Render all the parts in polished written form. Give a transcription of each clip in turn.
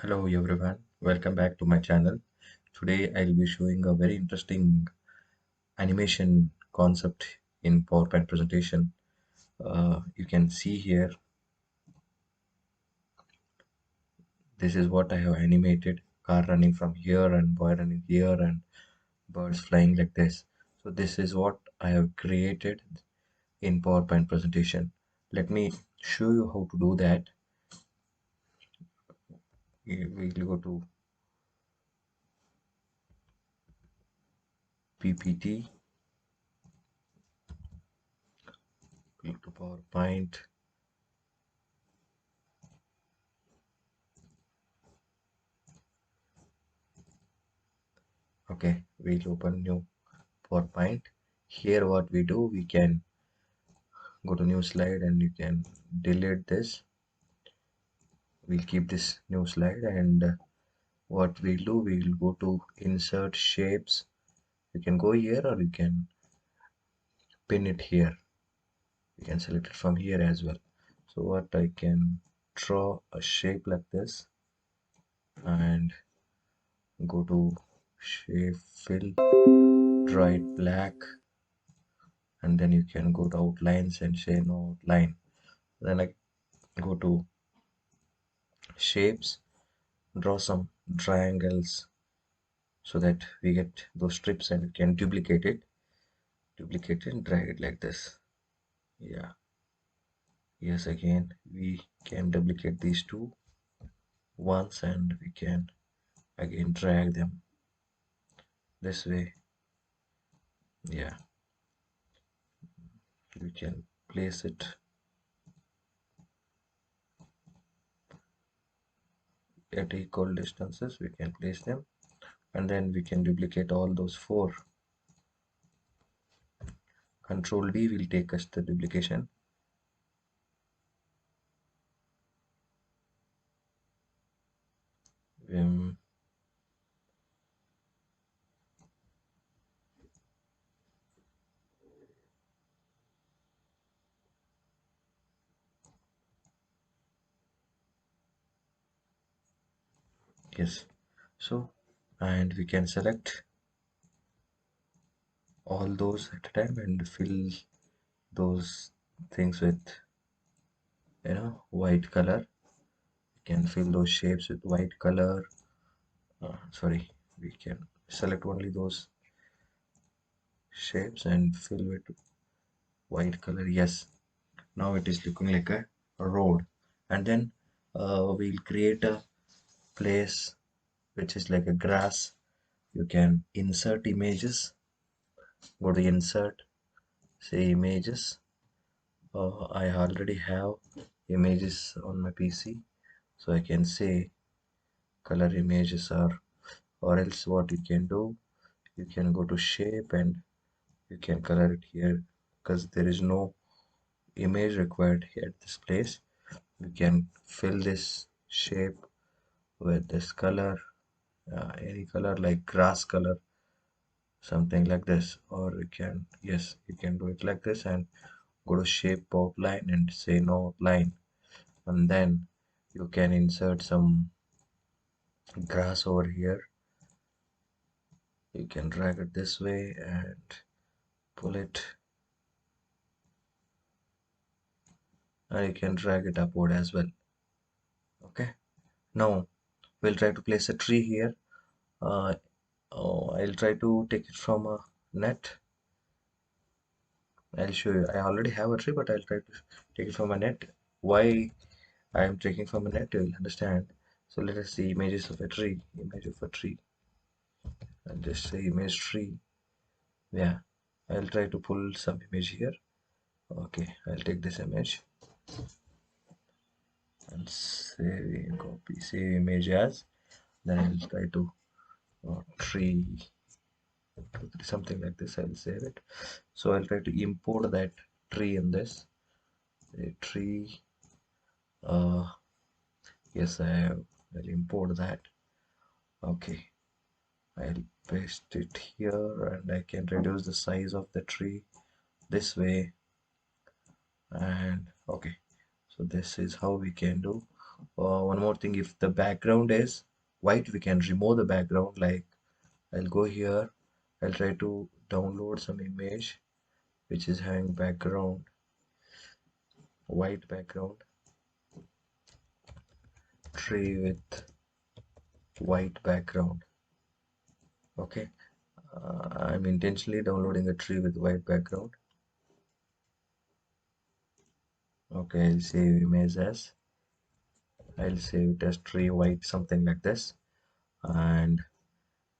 Hello everyone, welcome back to my channel. Today I'll be showing a very interesting animation concept in PowerPoint presentation. You can see here, this is what I have animated: car running from here and boy running here and birds flying like this. So this is what I have created in PowerPoint presentation. Let me show you how to do that. We'll go to PPT, go to PowerPoint. Okay, we'll open new PowerPoint. Here what we do, we can go to new slide and you can delete this. We'll keep this new slide, and what we'll do, we'll go to insert shapes. You can go here or you can pin it here. You can select it from here as well. So what I can draw a shape like this and go to shape fill, draw it black, and then you can go to outlines and say no outline. Then I go to shapes, draw some triangles so that we get those strips, and we can duplicate it and drag it like this. Yeah, yes, again we can duplicate these two once, and we can again drag them this way. Yeah, we can place it at equal distances. We can place them, and then we can duplicate all those four. Control D will take us the duplication. um, yes, so, and we can select all those at a time and fill those things with white color. We can fill those shapes with white color. Sorry, we can select only those shapes and fill with white color. Yes, now it is looking like a road. And then we'll create a place which is like a grass. You can insert images, go to insert, say images. I already have images on my PC, so I can say color images, or else what you can do, you can go to shape and you can color it here, because there is no image required here at this place. You can fill this shape with this color, any color like grass color, something like this. Or you can, yes, you can do it like this and go to shape outline and say no outline, and then you can insert some grass over here. You can drag it this way and pull it, and you can drag it upward as well. Okay, now we'll try to place a tree here. uh, I'll try to take it from a net. I'll show you. I already have a tree, but I'll try to take it from a net. Why I am taking from a net, you'll understand. So let us see images of a tree, image of a tree, and just say image tree. Yeah, I'll try to pull some image here. Okay, I'll take this image and save, copy, save image as. Then I'll try to tree, something like this. I'll save it. So I'll try to import that tree in this. A tree. Uh, yes, I have. I'll import that. Okay, I'll paste it here, and I can reduce the size of the tree this way. And okay, so this is how we can do. One more thing, if the background is white, we can remove the background. Like, I'll go here, I'll try to download some image which is having background, white background, tree with white background. Okay, I'm intentionally downloading a tree with white background. Okay, I'll save image as, I'll save it as tree white, something like this. And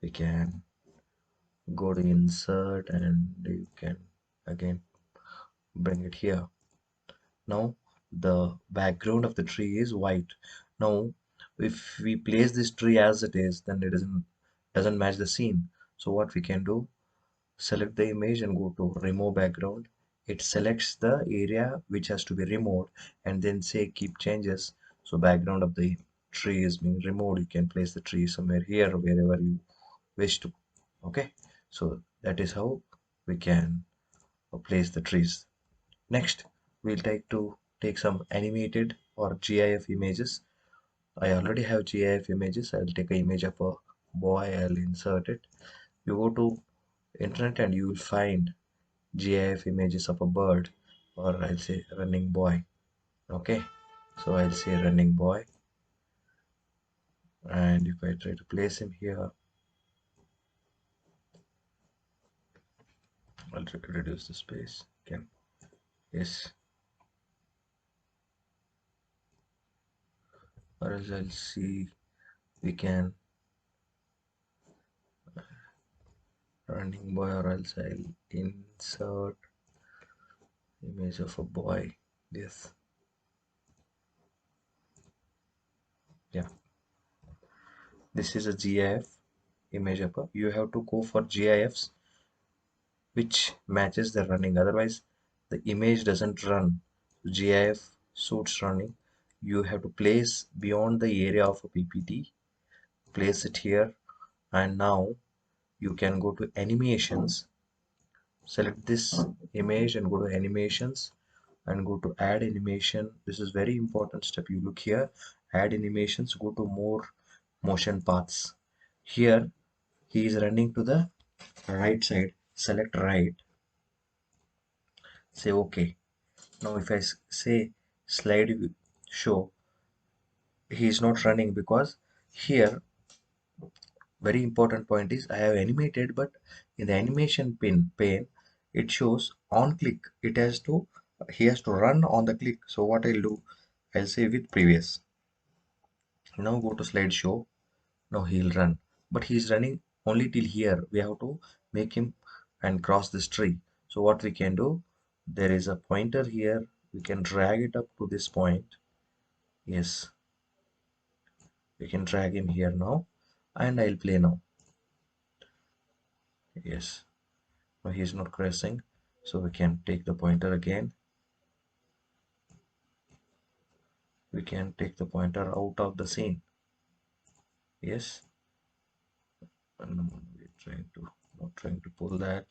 we can go to insert, and you can again bring it here. Now the background of the tree is white. Now if we place this tree as it is, then it doesn't match the scene. So what we can do, select the image and go to remove background. It selects the area which has to be removed, and then say keep changes. So background of the tree is being removed. You can place the tree somewhere here, wherever you wish to. Okay, so that is how we can place the trees. Next, we'll take some animated or GIF images. I already have GIF images. I'll take an image of a boy. I'll insert it. You go to internet and you will find GIF images of a bird, or I'll say running boy. Okay, so I'll say running boy, and if I try to place him here, I'll try to reduce the space. Can, yes, or else I'll see we can running boy, or else I'll insert image of a boy. Yes, yeah, this is a GIF image of a. You have to go for GIFs which matches the running. Otherwise, the image doesn't run. GIF suits running. You have to place beyond the area of a PPT. Place it here, and now you can go to animations. Select this image and go to animations and go to add animation. This is very important step. You look here, add animations, go to more motion paths. Here he is running to the right side. Select right, say OK. Now if I say slide show, he is not running because here, very important point is, I have animated, but in the animation pane it shows on click. It has to, he has to run on the click. So what I'll do, I'll say with previous. Now go to slideshow. Now he'll run, but he's running only till here. We have to make him and cross this tree. So what we can do, there is a pointer here. We can drag it up to this point. Yes, we can drag him here now, and I'll play now. Yes, no, he's not crossing. So we can take the pointer again. We can take the pointer out of the scene. Yes, and we're trying to, not trying to pull that.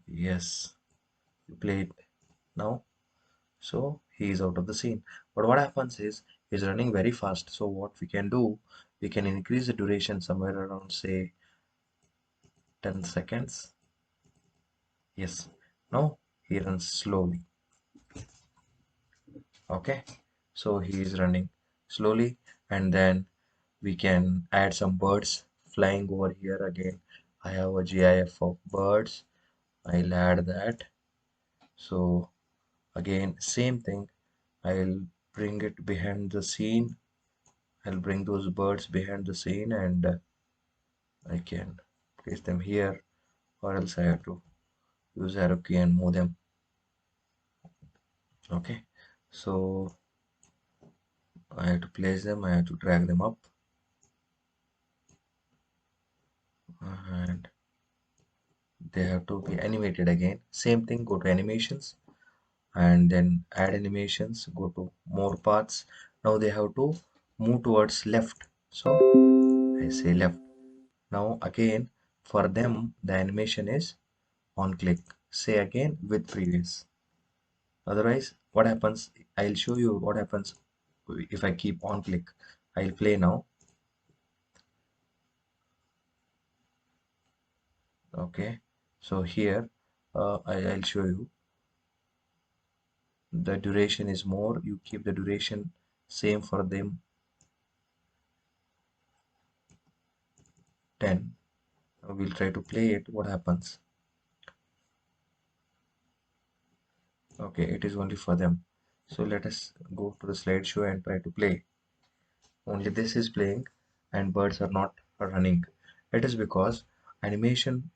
Yes, we play it now. So he is out of the scene. But what happens is he's running very fast. So what we can do, we can increase the duration somewhere around say 10 seconds. Yes, now he runs slowly. Okay, so he is running slowly, and then we can add some birds flying over here. Again, I have a GIF of birds. I'll add that. So again, same thing, I'll bring it behind the scene. I'll bring those birds behind the scene, and I can place them here. or else I have to use arrow key and move them. Okay, so I have to place them, I have to drag them up, and they have to be animated again. Same thing, go to animations and then add animations, go to more paths. Now they have to move towards left, so I say left. Now again, for them the animation is on click. Say again with previous. Otherwise what happens, I'll show you what happens if I keep on click. I'll play now. Okay, so here I'll show you. The duration is more, you keep the duration same for them, 10. We'll try to play it, what happens. Okay, it is only for them. So let us go to the slideshow and try to play. Only this is playing and birds are not running. It is because animation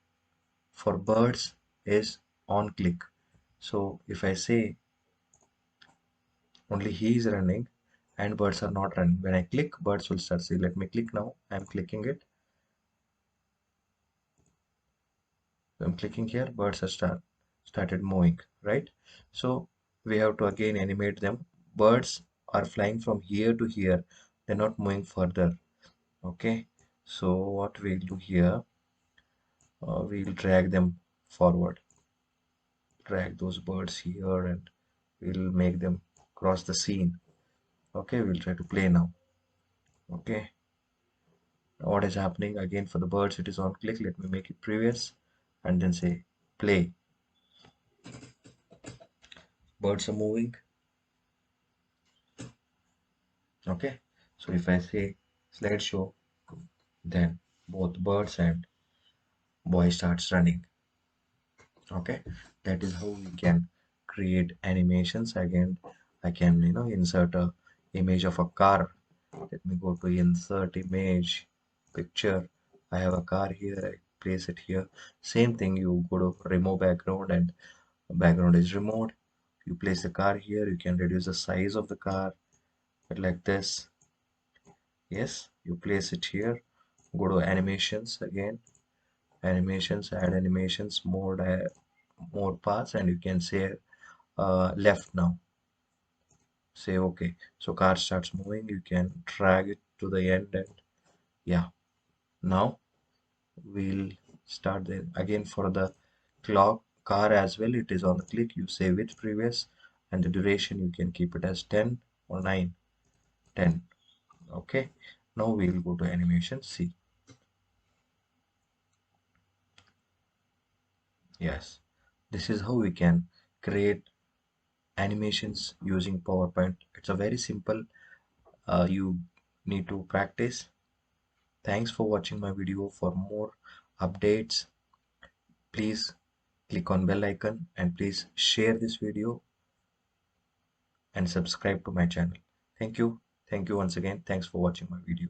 for birds is on click. So if I say only he is running and birds are not running, when I click, birds will start. See, let me click now. I'm clicking it. I'm clicking here, birds are started moving, right? So we have to again animate them. Birds are flying from here to here, they're not moving further. Okay, so what we'll do here, we'll drag them forward, drag those birds here, and we'll make them cross the scene. Okay, we'll try to play now. Okay, what is happening again for the birds, it is on click. Let me make it previous and then say play. Birds are moving. Okay, so if I say slideshow, then both birds and boy starts running. Okay, that is how we can create animations. Again, I can insert a image of a car. Let me go to insert image picture. I have a car here, I place it here. Same thing, you go to remove background and background is removed. You place the car here, you can reduce the size of the car, but like this. Yes, you place it here. Go to animations again, animations, add animations, more paths, and you can say left now. Say okay. So car starts moving. You can drag it to the end, and yeah. Now we'll start then again for the clock car as well. It is on the click. You say with previous, and the duration you can keep it as 10 or 9, 10. Okay. Now we'll go to animation. See. Yes, this is how we can create animations using PowerPoint. It's a very simple. You need to practice. Thanks for watching my video. For more updates, please click on bell icon and please share this video and subscribe to my channel. Thank you. Thank you once again. Thanks for watching my video.